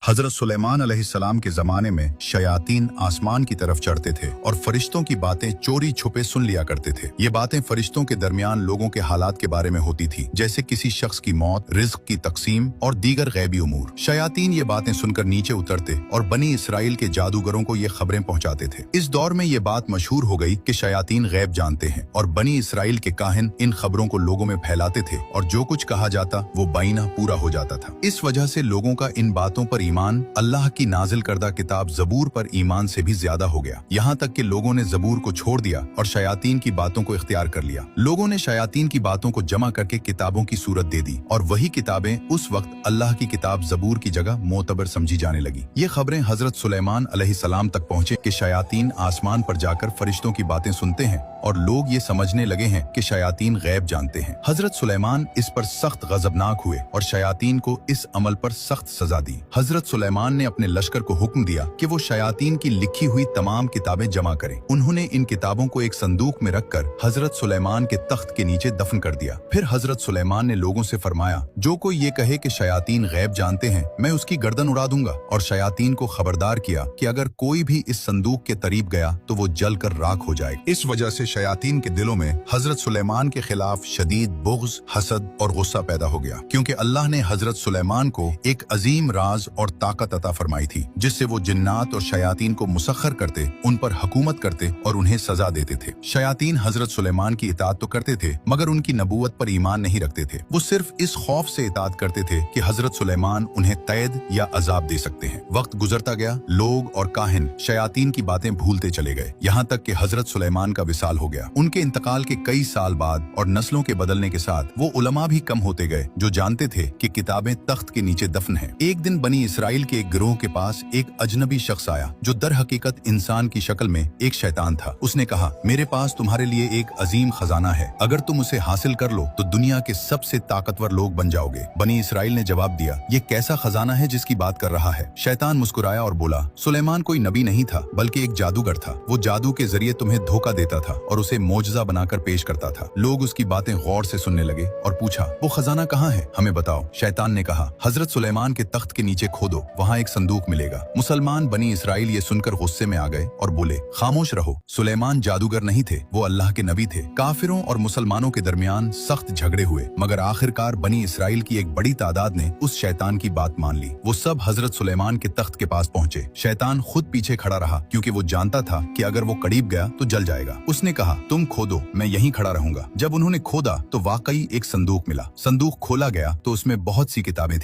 हजरत सुलेमान अलैहिस्सलाम के जमाने में शयातीन आसमान की तरफ चढ़ते थे और फरिश्तों की बातें चोरी छुपे सुन लिया करते थे। ये बातें फरिश्तों के दरमियान लोगों के हालात के बारे में होती थी, जैसे किसी शख्स की मौत, रिज्क की तकसीम और दीगर गैबी उमूर। शयातीन ये बातें सुनकर नीचे उतरते और बनी इसराइल के जादूगरों को ये खबरें पहुंचाते थे। इस दौर में ये बात मशहूर हो गई कि शयातीन गैब जानते हैं और बनी इसराइल के काहिन इन खबरों को लोगों में फैलाते थे और जो कुछ कहा जाता वो बाइना पूरा हो जाता था। इस वजह से लोगों का इन बातों पर ईमान अल्लाह की नाजिल करदा किताब ज़बूर पर ईमान से भी ज्यादा हो गया। यहाँ तक कि लोगों ने ज़बूर को छोड़ दिया और शयातीन की बातों को इख्तियार कर लिया। लोगों ने शयातीन की बातों को जमा करके किताबों की सूरत दे दी और वही किताबें उस वक्त अल्लाह की किताब ज़बूर की जगह मोतबर समझी जाने लगी। ये खबरें हजरत सुलेमान अलैहिस्सलाम तक पहुंचे कि शयातीन आसमान पर जाकर फरिश्तों की बातें सुनते हैं और लोग ये समझने लगे हैं कि शयातीन गैब जानते हैं। हजरत सुलेमान इस पर सख्त गजबनाक हुए और शयातीन को इस अमल पर सख्त सजा दी। हजरत सुलेमान ने अपने लश्कर को हुक्म दिया कि वो शयातीन की लिखी हुई तमाम किताबें जमा करें। उन्होंने इन किताबों को एक संदूक में रखकर हजरत सुलेमान के तख्त के नीचे दफन कर दिया। फिर हजरत सुलेमान ने लोगों से फरमाया, जो कोई ये कहे कि शयातीन गैब जानते हैं, मैं उसकी गर्दन उड़ा दूंगा। और शयातीन को खबरदार किया कि अगर कोई भी इस संदूक के करीब गया तो वो जल कर राख हो जाएगा। इस वजह से शयातीन के दिलों में हजरत सुलेमान के खिलाफ शदीद बुग़्ज़, हसद और गुस्सा पैदा हो गया, क्योंकि अल्लाह ने हजरत सुलेमान को एक अजीम राज और ताकत अता फरमाई थी, जिससे वो जिन्नात और शयातीन को मुसख्खर करते, उन पर हुकूमत करते और उन्हें सजा देते थे। शयातीन हजरत सुलेमान की इताअत तो करते थे, मगर उनकी नबूवत पर ईमान नहीं रखते थे। वो सिर्फ इस खौफ से इताअत करते थे कि हजरत सुलेमान उन्हें कैद या अजाब दे सकते हैं। वक्त गुजरता गया, लोग और काहिन शयातीन की बातें भूलते चले गए, यहाँ तक कि हजरत सुलेमान का विसाल हो गया। उनके इंतकाल के कई साल बाद और नस्लों के बदलने के साथ वो उलमा भी कम होते गए जो जानते थे कि किताबें तख्त के नीचे दफन हैं। एक दिन बनी इसराइल के एक गिरोह के पास एक अजनबी शख्स आया जो दर हकीकत इंसान की शक्ल में एक शैतान था। उसने कहा, मेरे पास तुम्हारे लिए एक अजीम खजाना है, अगर तुम उसे हासिल कर लो तो दुनिया के सबसे ताकतवर लोग बन जाओगे। बनी इसराइल ने जवाब दिया, ये कैसा खजाना है जिसकी बात कर रहा है? शैतान मुस्कुराया और बोला, सुलेमान कोई नबी नहीं था बल्कि एक जादूगर था। वो जादू के जरिए तुम्हें धोखा देता था और उसे मोजज़ा बनाकर पेश करता था। लोग उसकी बातें गौर से सुनने लगे और पूछा, वो खजाना कहाँ है, हमें बताओ। शैतान ने कहा, हजरत सुलेमान के तख्त के नीचे खोदो, वहाँ एक संदूक मिलेगा। मुसलमान बनी इसराइल ये सुनकर गुस्से में आ गए और बोले, खामोश रहो, सुलेमान जादूगर नहीं थे, वो अल्लाह के नबी थे। काफिरों और मुसलमानों के दरमियान सख्त झगड़े हुए, मगर आखिरकार बनी इसराइल की एक बड़ी तादाद ने उस शैतान की बात मान ली। वो सब हजरत सुलेमान के तख्त के पास पहुंचे। शैतान खुद पीछे खड़ा रहा, क्योंकि वो जानता था कि अगर वो करीब गया तो जल जाएगा। उसने कहा, तुम खोदो, मैं यहीं खड़ा रहूंगा। जब उन्होंने खोदा तो वाकई एक संदूक मिला। संदूक खोला गया तो उसमें बहुत सी किताबें थी।